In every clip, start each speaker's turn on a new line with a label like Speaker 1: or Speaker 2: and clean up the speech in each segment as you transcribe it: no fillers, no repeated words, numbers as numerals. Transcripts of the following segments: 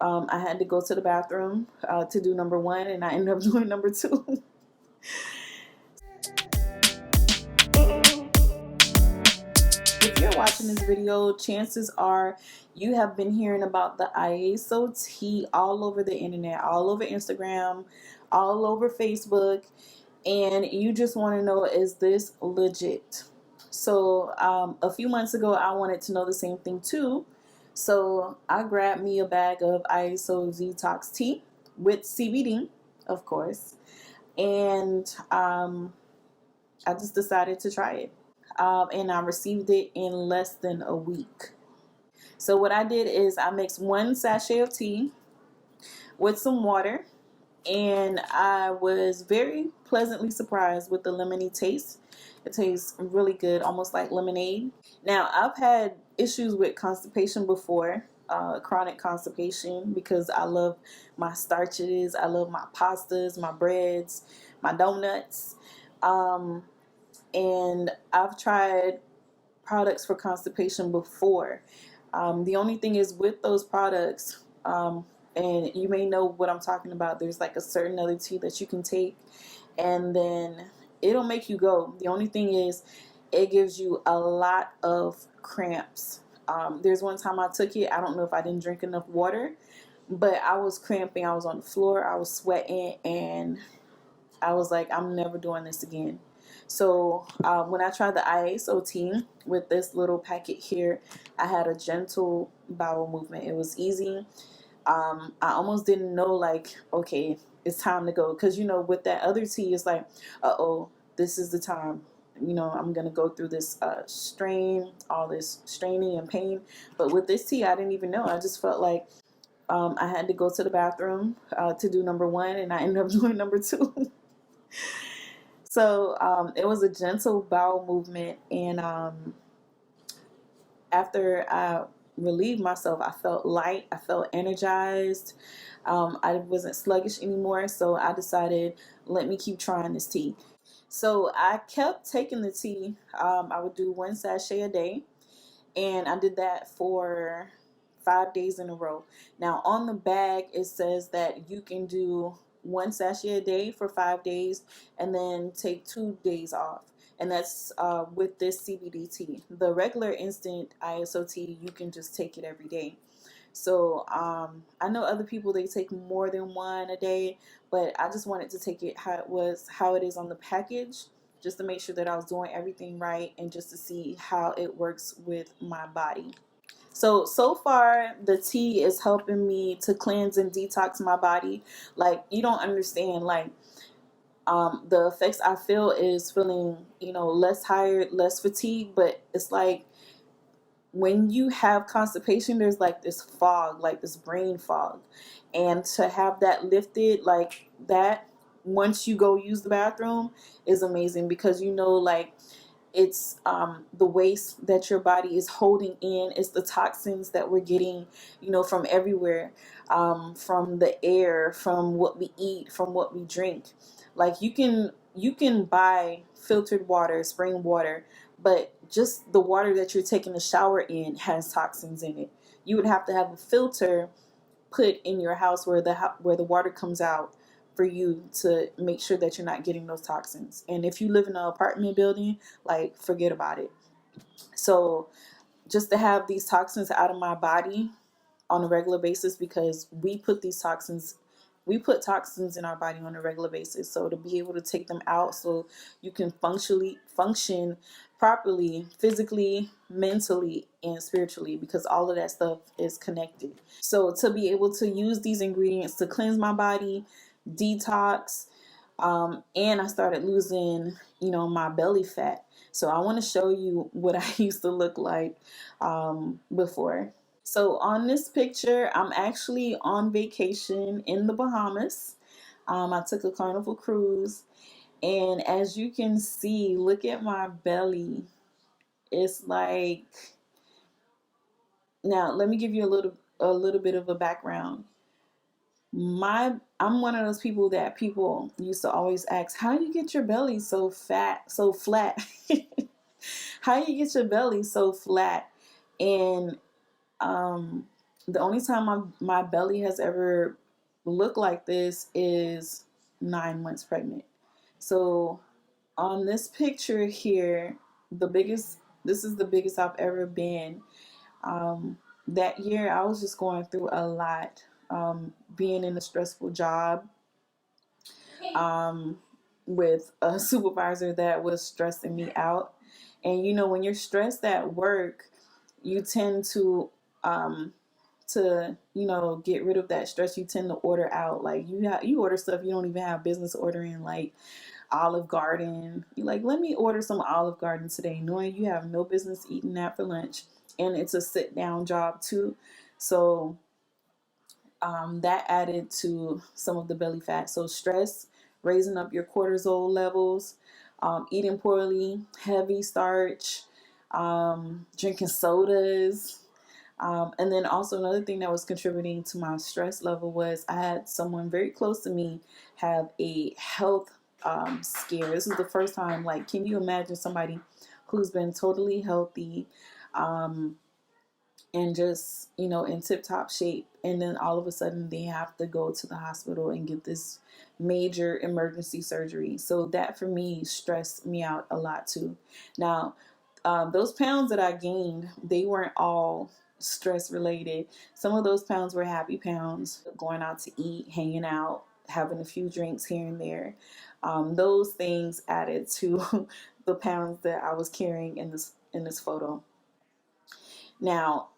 Speaker 1: I had to go to the bathroom to do number one, and I ended up doing number two. If you're watching this video, chances are you have been hearing about the Iaso tea all over the internet, all over Instagram, all over Facebook, and you just want to know, is this legit? So a few months ago, I wanted to know the same thing too. So I grabbed me a bag of Iaso Detox tea with CBD, of course, and I just decided to try it. And I received it in less than a week. So what I did is I mixed one sachet of tea with some water, and I was very pleasantly surprised with the lemony taste. It tastes really good, almost like lemonade. Now, I've had issues with constipation before, chronic constipation, because I love my starches, I love my pastas, my breads, my donuts. And I've tried products for constipation before. The only thing is with those products, and you may know what I'm talking about, there's like a certain other tea that you can take and then it'll make you go. The only thing is it gives you a lot of cramps. There's one time I took it, I don't know if I didn't drink enough water, but I was cramping, I was on the floor, I was sweating, and I was like, I'm never doing this again. So when I tried the Iaso tea with this little packet here, I had a gentle bowel movement. It was easy. I almost didn't know, like, okay, it's time to go. Because, you know, with that other tea, it's like, uh-oh, this is the time. You know, I'm going to go through this strain, all this straining and pain. But with this tea, I didn't even know. I just felt like I had to go to the bathroom to do number one, and I ended up doing number two. So it was a gentle bowel movement, and after I relieved myself, I felt light, I felt energized, I wasn't sluggish anymore, so I decided, let me keep trying this tea. So I kept taking the tea. I would do one sachet a day, and I did that for 5 days in a row. Now on the bag it says that you can do one sachet a day for 5 days and then take 2 days off, and that's with this CBD tea. The regular instant Iaso tea, you can just take it every day. So I know other people, they take more than one a day, but I just wanted to take it how it is on the package, just to make sure that I was doing everything right and just to see how it works with my body. So far, the tea is helping me to cleanse and detox my body. Like, you don't understand, like, the effects I feel is feeling, you know, less tired, less fatigued, but it's like when you have constipation, there's like this fog, like this brain fog. And to have that lifted like that once you go use the bathroom is amazing, because you know, like, it's the waste that your body is holding in. It's the toxins that we're getting, you know, from everywhere, from the air, from what we eat, from what we drink. Like, you can buy filtered water, spring water, but just the water that you're taking a shower in has toxins in it. You would have to have a filter put in your house where the water comes out for you to make sure that you're not getting those toxins. And if you live in an apartment building, like, forget about it. So just to have these toxins out of my body on a regular basis, because we put toxins in our body on a regular basis. So to be able to take them out so you can function properly, physically, mentally, and spiritually, because all of that stuff is connected. So to be able to use these ingredients to cleanse my body, detox, and I started losing, you know, my belly fat. So I want to show you what I used to look like before. So on this picture, I'm actually on vacation in the Bahamas. I took a Carnival cruise, and as you can see, look at my belly. It's like, now let me give you a little bit of a background. I'm one of those people that people used to always ask, how do you get your belly so fat, so flat? How do you get your belly so flat? And The only time my belly has ever looked like this is 9 months pregnant. So on this picture here, the biggest, this is the biggest I've ever been. That year I was just going through a lot, being in a stressful job, um, with a supervisor that was stressing me out. And you know, when you're stressed at work, you tend um, to get rid of that stress. You tend to order out, like you order stuff you don't even have business ordering, like Olive Garden. You like, let me order some Olive Garden today, knowing you have no business eating that for lunch, and it's a sit down job too. So that added to some of the belly fat. So stress, raising up your cortisol levels, eating poorly, heavy starch, drinking sodas. And then also another thing that was contributing to my stress level was I had someone very close to me have a health scare. This is the first time, like, can you imagine somebody who's been totally healthy, um, and just, in tip top shape, and then all of a sudden they have to go to the hospital and get this major emergency surgery. So that for me stressed me out a lot too. Now, those pounds that I gained, they weren't all stress related. Some of those pounds were happy pounds, going out to eat, hanging out, having a few drinks here and there. Those things added to the pounds that I was carrying in this photo. Now,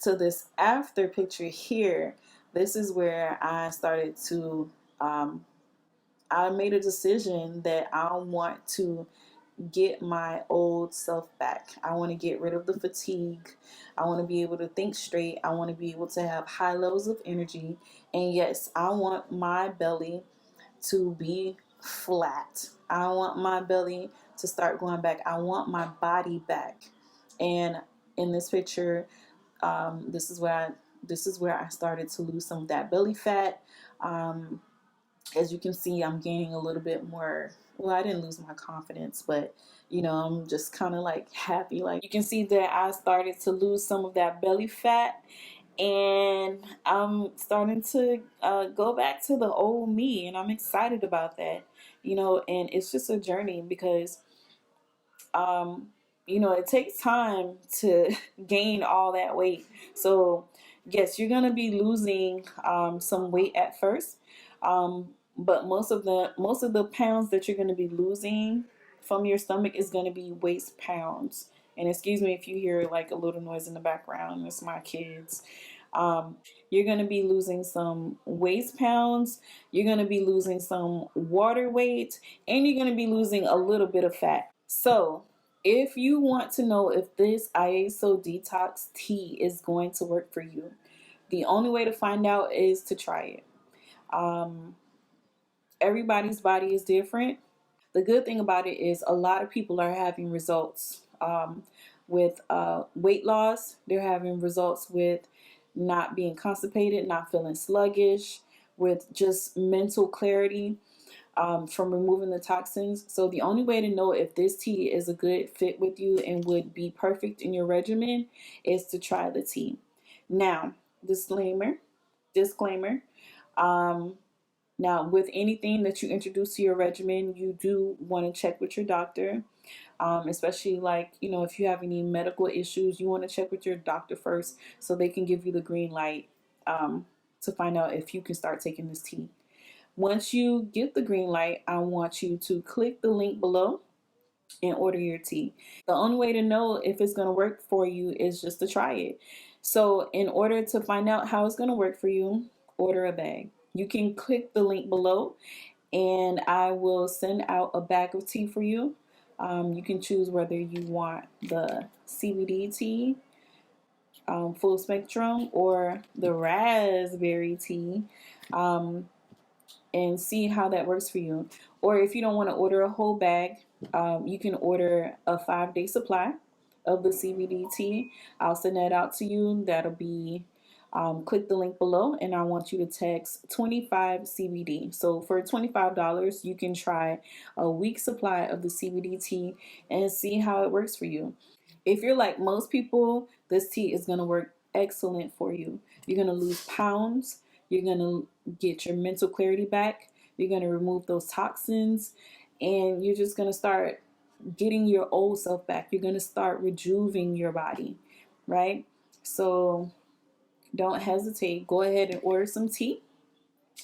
Speaker 1: to this after picture here, this is where I started to, I made a decision that I want to get my old self back. I want to get rid of the fatigue. I want to be able to think straight. I want to be able to have high levels of energy. And yes, I want my belly to be flat. I want my belly to start going back. I want my body back. And in this picture, this is where I started to lose some of that belly fat. Um, as you can see, I'm gaining a little bit more. Well, I didn't lose my confidence, but I'm just kind of like happy. Like, you can see that I started to lose some of that belly fat, and I'm starting to go back to the old me, and I'm excited about that. And it's just a journey because um, it takes time to gain all that weight. So, yes, you're gonna be losing some weight at first, but most of the pounds that you're gonna be losing from your stomach is gonna be waist pounds. And excuse me if you hear like a little noise in the background. It's my kids. Um, you're going to be losing some waist pounds. You're going to be losing some water weight, and you're going to be losing a little bit of fat. So, if you want to know if this Iaso Detox tea is going to work for you, the only way to find out is to try it. Um, Everybody's body is different. The good thing about it is a lot of people are having results with weight loss. They're having results with not being constipated, not feeling sluggish, with just mental clarity, from removing the toxins. So the only way to know if this tea is a good fit with you and would be perfect in your regimen is to try the tea. Now, disclaimer. Um, Now, with anything that you introduce to your regimen, you do want to check with your doctor, especially like, if you have any medical issues, you want to check with your doctor first so they can give you the green light, to find out if you can start taking this tea. Once you get the green light, I want you to click the link below and order your tea. The only way to know if it's going to work for you is just to try it. So, in order to find out how it's going to work for you, order a bag. You can click the link below and I will send out a bag of tea for you. You can choose whether you want the CBD tea, full spectrum, or the raspberry tea. And see how that works for you. Or if you don't want to order a whole bag, you can order a 5-day supply of the CBD tea. I'll send that out to you. That'll be, click the link below, and I want you to text 25 CBD. So for $25, you can try a week supply of the CBD tea and see how it works for you. If you're like most people, this tea is going to work excellent for you. You're going to lose pounds. You're going to get your mental clarity back. You're going to remove those toxins, and you're just going to start getting your old self back. You're going to start rejuvenating your body, right? So don't hesitate. Go ahead and order some tea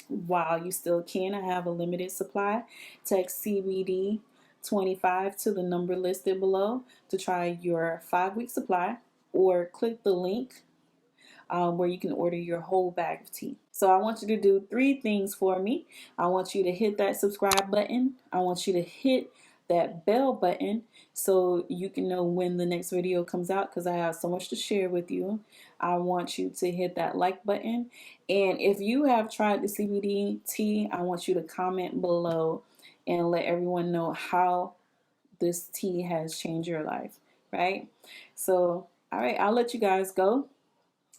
Speaker 1: while you still can. I have a limited supply. Text CBD 25 to the number listed below to try your 5-week supply, or click the link where you can order your whole bag of tea. So I want you to do 3 things for me. I want you to hit that subscribe button. I want you to hit that bell button so you can know when the next video comes out, because I have so much to share with you. I want you to hit that like button. And if you have tried the CBD tea, I want you to comment below and let everyone know how this tea has changed your life, right? So, all right, I'll let you guys go.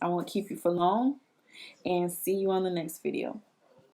Speaker 1: I won't keep you for long, and see you on the next video.